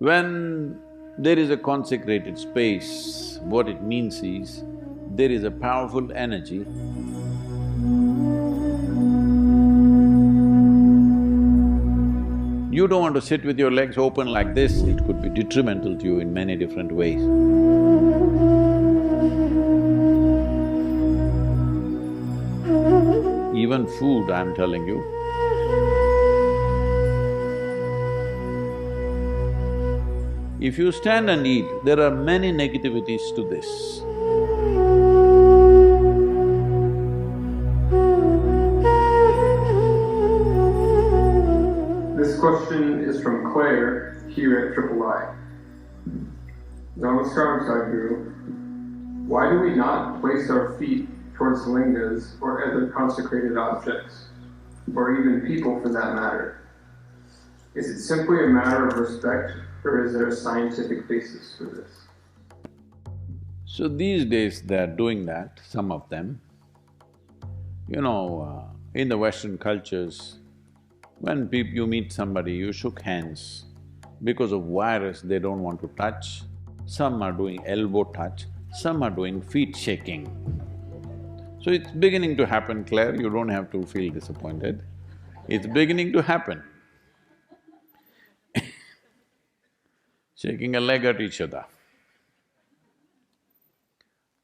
When there is a consecrated space, what it means is, there is a powerful energy. You don't want to sit with your legs open like this, it could be detrimental to you in many different ways. Even food, I'm telling you. If you stand and eat, there are many negativities to this. This question is from Claire, here at III. Namaskar, Sadhguru. Why do we not place our feet towards lingas or other consecrated objects, or even people for that matter? Is it simply a matter of respect, or is there a scientific basis for this? So these days they're doing that, some of them. In the Western cultures, when you meet somebody, you shook hands. Because of virus, they don't want to touch. Some are doing elbow touch, some are doing feet shaking. So it's beginning to happen, Claire, you don't have to feel disappointed. It's beginning to happen. Shaking a leg at each other.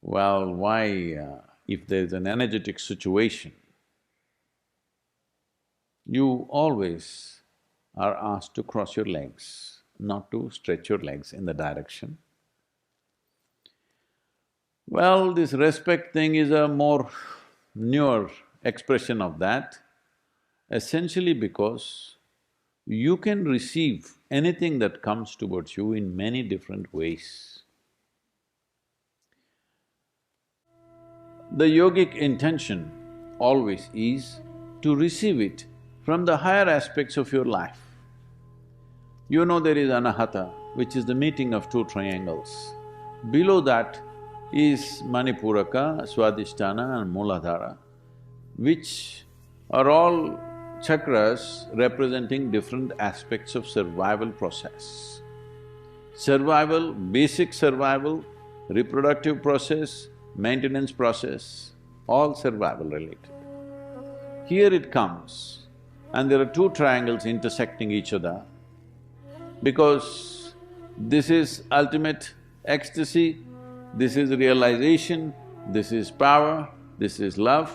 Well, why, if there's an energetic situation, you always are asked to cross your legs, not to stretch your legs in the direction. Well, this respect thing is a more newer expression of that, essentially because you can receive anything that comes towards you in many different ways. The yogic intention always is to receive it from the higher aspects of your life. You know there is anahata, which is the meeting of two triangles. Below that is Manipuraka, Swadhisthana and Mooladhara, which are all chakras representing different aspects of survival process. Survival, basic survival, reproductive process, maintenance process, all survival related. Here it comes, and there are two triangles intersecting each other, because this is ultimate ecstasy, this is realization, this is power, this is love,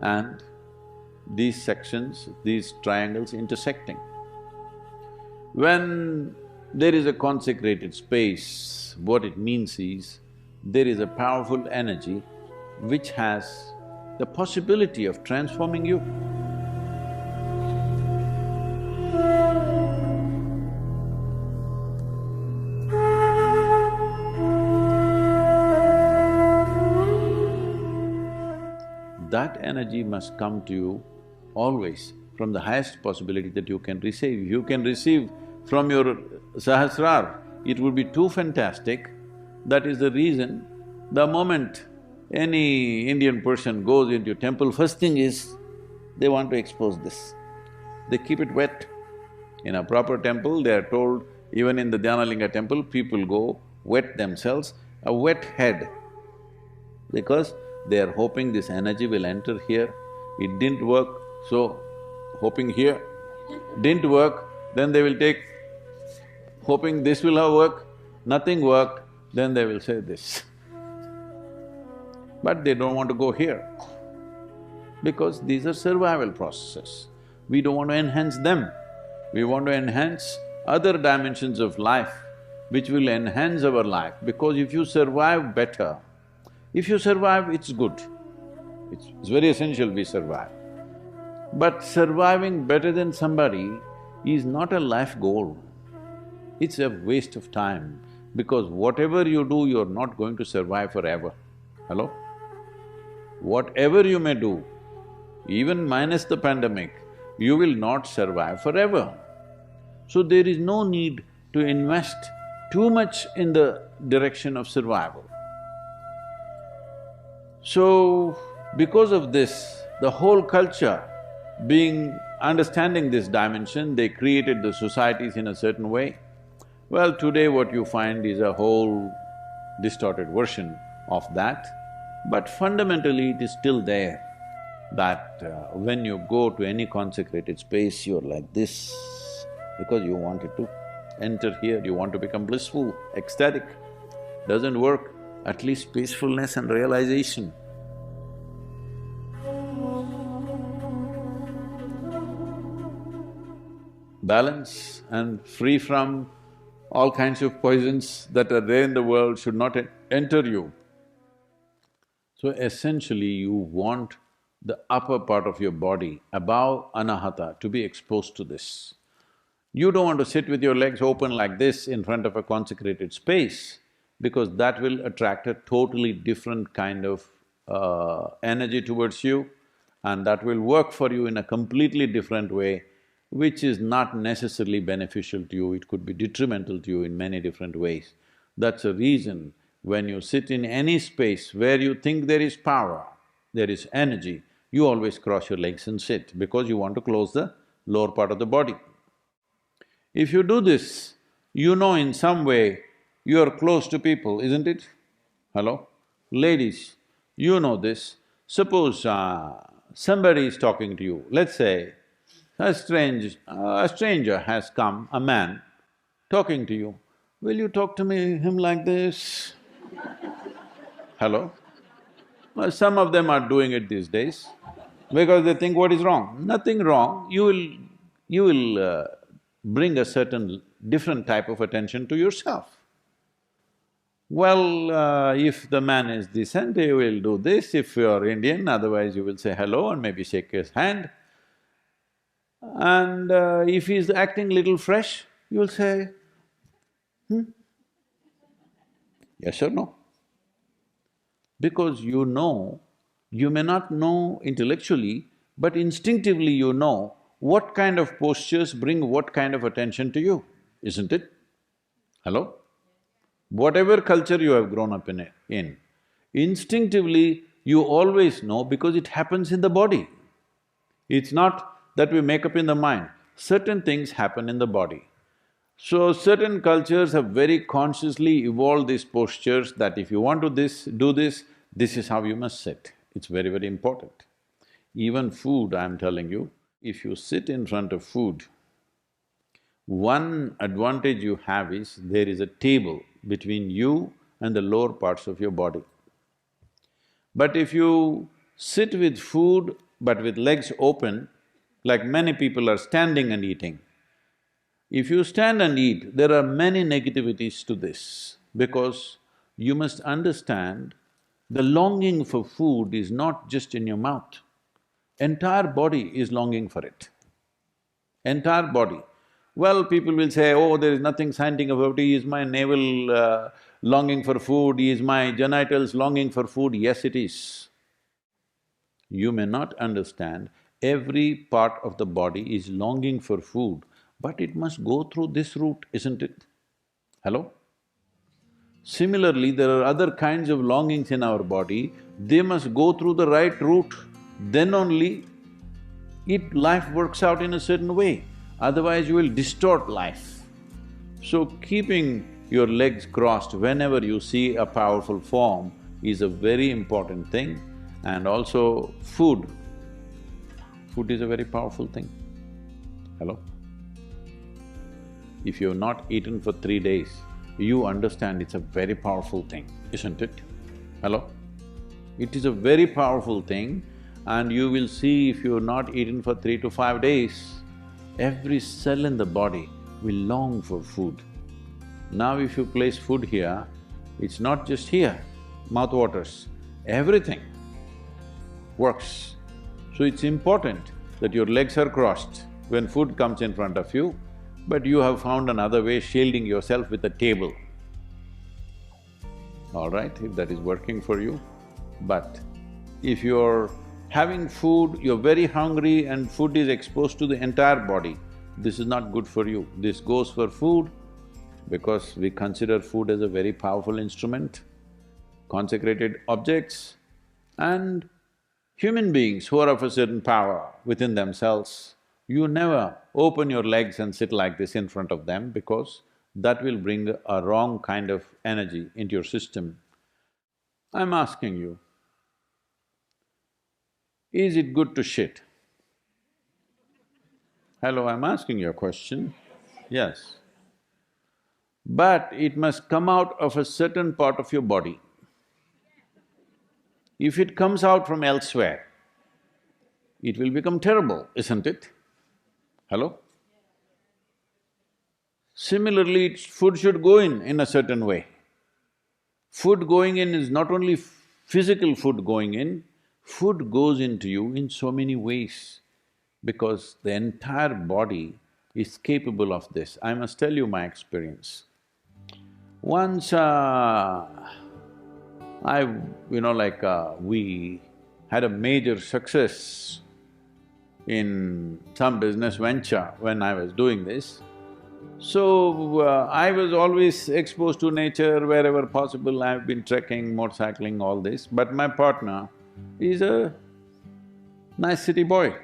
and these sections, these triangles intersecting. When there is a consecrated space, what it means is, there is a powerful energy which has the possibility of transforming you. That energy must come to you always from the highest possibility that you can receive. You can receive from your Sahasrar, it would be too fantastic. That is the reason, the moment any Indian person goes into a temple, first thing is, they want to expose this. They keep it wet. In a proper temple, they are told, even in the Dhyanalinga temple, people go wet themselves, a wet head, because they are hoping this energy will enter here. It didn't work, so hoping here. Didn't work, then they will take, hoping this will have worked, nothing worked, then they will say this. But they don't want to go here, because these are survival processes. We don't want to enhance them. We want to enhance other dimensions of life which will enhance our life, because if you survive better, if you survive, it's good. It's very essential we survive. But surviving better than somebody is not a life goal. It's a waste of time, because whatever you do, you're not going to survive forever. Hello? Whatever you may do, even minus the pandemic, you will not survive forever. So there is no need to invest too much in the direction of survival. So, because of this, the whole culture understanding this dimension, they created the societies in a certain way. Well, today what you find is a whole distorted version of that, but fundamentally it is still there that when you go to any consecrated space, you're like this because you wanted to enter here, you want to become blissful, ecstatic. Doesn't work, at least peacefulness and realization. Balance and free from all kinds of poisons that are there in the world should not enter you. So essentially, you want the upper part of your body, above anahata, to be exposed to this. You don't want to sit with your legs open like this in front of a consecrated space, because that will attract a totally different kind of energy towards you, and that will work for you in a completely different way, which is not necessarily beneficial to you, it could be detrimental to you in many different ways. That's the reason when you sit in any space where you think there is power, there is energy, you always cross your legs and sit because you want to close the lower part of the body. If you do this, you know in some way you are close to people, isn't it? Hello? Ladies, you know this. Suppose somebody is talking to you, let's say a stranger has come, a man, talking to you. Will you talk to him like this? Hello? Well, some of them are doing it these days because they think what is wrong? Nothing wrong, you will bring a certain different type of attention to yourself. Well, if the man is decent, he will do this, if you're Indian, otherwise you will say hello and maybe shake his hand. And if he's acting little fresh, you'll say, yes or no? Because you know, you may not know intellectually, but instinctively you know what kind of postures bring what kind of attention to you, isn't it? Hello? Whatever culture you have grown up in, instinctively you always know because it happens in the body. It's not that we make up in the mind, certain things happen in the body. So certain cultures have very consciously evolved these postures that if you want to do this is how you must sit. It's very, very important. Even food, I'm telling you, if you sit in front of food, one advantage you have is there is a table between you and the lower parts of your body. But if you sit with food but with legs open, like many people are standing and eating, if you stand and eat, there are many negativities to this, because you must understand the longing for food is not just in your mouth, entire body is longing for it, entire body. Well, people will say, oh, there is nothing scientific about it, is my navel longing for food, is my genitals longing for food? Yes, it is. You may not understand, every part of the body is longing for food, but it must go through this route, isn't it? Hello? Similarly, there are other kinds of longings in our body, they must go through the right route, then only life works out in a certain way, otherwise you will distort life. So keeping your legs crossed whenever you see a powerful form is a very important thing, and also food. Food is a very powerful thing. Hello? If you have not eaten for 3 days, you understand it's a very powerful thing, isn't it? Hello? It is a very powerful thing, and you will see if you have not eaten for 3 to 5 days, every cell in the body will long for food. Now if you place food here, it's not just here, mouth waters, everything works. So it's important that your legs are crossed when food comes in front of you, but you have found another way, shielding yourself with a table. All right, if that is working for you. But if you're having food, you're very hungry and food is exposed to the entire body, this is not good for you. This goes for food because we consider food as a very powerful instrument, consecrated objects, and human beings who are of a certain power within themselves, you never open your legs and sit like this in front of them because that will bring a wrong kind of energy into your system. I'm asking you, is it good to shit? Hello, I'm asking you a question. Yes. But it must come out of a certain part of your body. If it comes out from elsewhere, it will become terrible, isn't it? Hello? Similarly, food should go in a certain way. Food going in is not only physical food going in, food goes into you in so many ways because the entire body is capable of this. I must tell you my experience. Once we had a major success in some business venture when I was doing this. So, I was always exposed to nature wherever possible. I've been trekking, motorcycling, all this, but my partner is a nice city boy.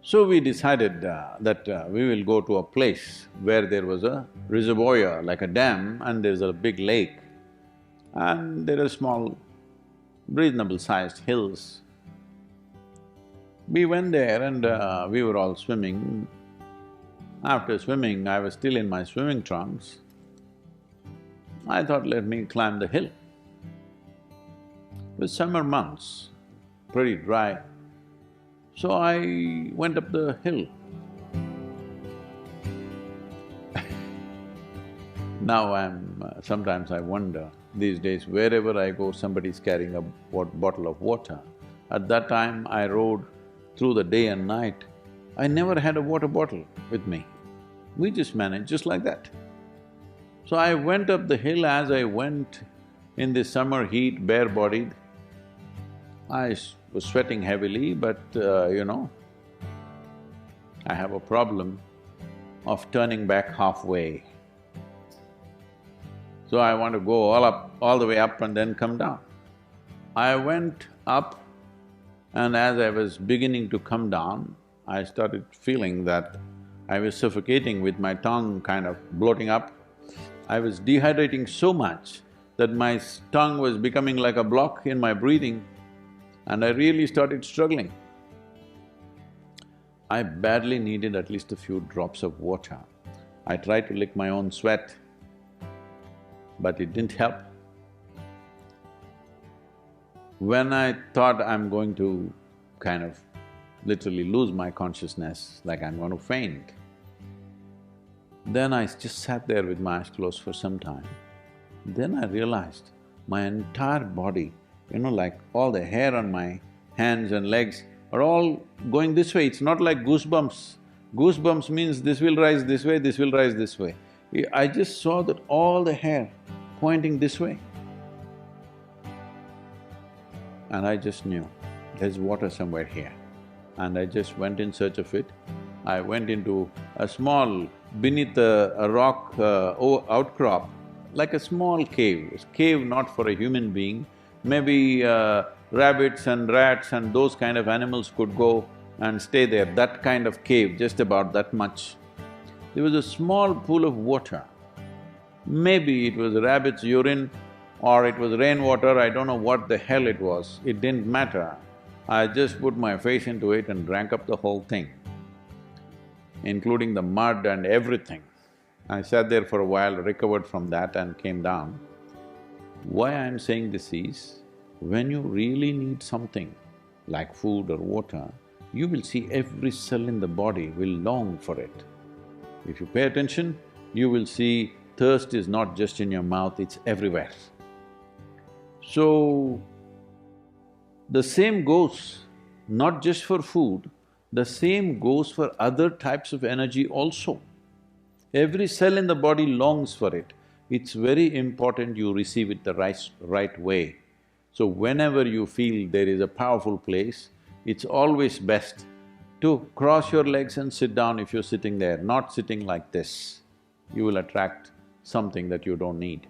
So we decided that we will go to a place where there was a reservoir, like a dam, and there's a big lake, and there are small, reasonable-sized hills. We went there and we were all swimming. After swimming, I was still in my swimming trunks. I thought, let me climb the hill. It was summer months, pretty dry. So I went up the hill. Now sometimes I wonder, these days wherever I go, somebody's carrying a bottle of water. At that time, I rode through the day and night. I never had a water bottle with me. We just managed just like that. So I went up the hill. As I went in the summer heat, bare-bodied, I was sweating heavily, but I have a problem of turning back halfway. So I want to go all the way up and then come down. I went up, and as I was beginning to come down, I started feeling that I was suffocating with my tongue kind of bloating up. I was dehydrating so much that my tongue was becoming like a block in my breathing, and I really started struggling. I badly needed at least a few drops of water. I tried to lick my own sweat, but it didn't help. When I thought I'm going to kind of literally lose my consciousness, like I'm going to faint, then I just sat there with my eyes closed for some time. Then I realized my entire body, like all the hair on my hands and legs are all going this way. It's not like goosebumps. Goosebumps means this will rise this way, this will rise this way. I just saw that all the hair pointing this way. And I just knew, there's water somewhere here. And I just went in search of it. I went into a small, beneath a rock outcrop, like a small cave. A cave not for a human being. Maybe rabbits and rats and those kind of animals could go and stay there, that kind of cave, just about that much. There was a small pool of water. Maybe it was rabbit's urine or it was rainwater, I don't know what the hell it was, it didn't matter. I just put my face into it and drank up the whole thing, including the mud and everything. I sat there for a while, recovered from that and came down. Why I'm saying this is, when you really need something like food or water, you will see every cell in the body will long for it. If you pay attention, you will see thirst is not just in your mouth, it's everywhere. So, the same goes not just for food, the same goes for other types of energy also. Every cell in the body longs for it. It's very important you receive it the right way. So whenever you feel there is a powerful place, it's always best to cross your legs and sit down if you're sitting there, not sitting like this. You will attract something that you don't need.